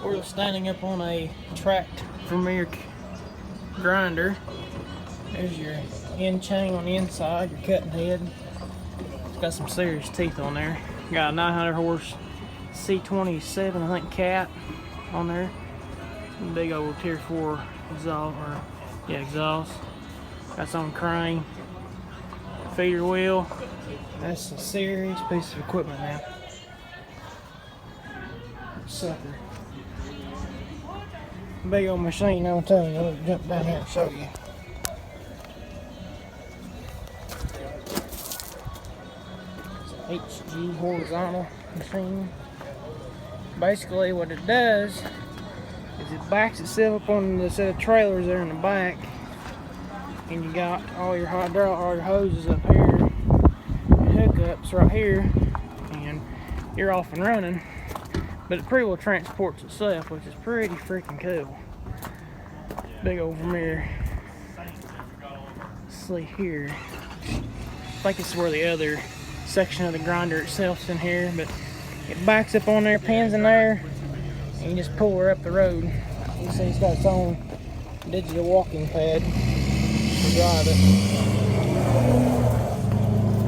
We're standing up on a tracked Vermeer grinder. There's your end chain on the inside, your cutting head. It's got some serious teeth on there. Got a 900 horse C27, I think, cat on there. Some big old Tier 4 exhaust. Got some crane. Feeder wheel. That's a serious piece of equipment now. Sucker. Big old machine, I'm telling you. Let me jump down here and show you. It's an HG horizontal machine. Basically what it does is it backs itself up on the set of trailers there in the back, and you got all your hoses up here, and hookups right here, and you're off and running. But it pretty well transports itself, which is pretty freaking cool. Big old Vermeer. Let's see here. I think it's where the other section of the grinder itself's in here, but it backs up on there, pins in there, and you just pull her up the road. You see it's got its own digital walking pad to drive it.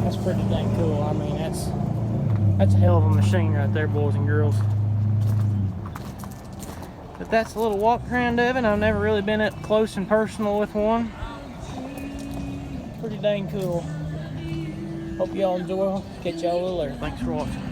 That's pretty dang cool. I mean, that's a hell of a machine right there, boys and girls. But that's a little walk around of it. I've never really been up close and personal with one. Pretty dang cool. Hope y'all enjoy. Catch y'all a little later. Thanks for watching.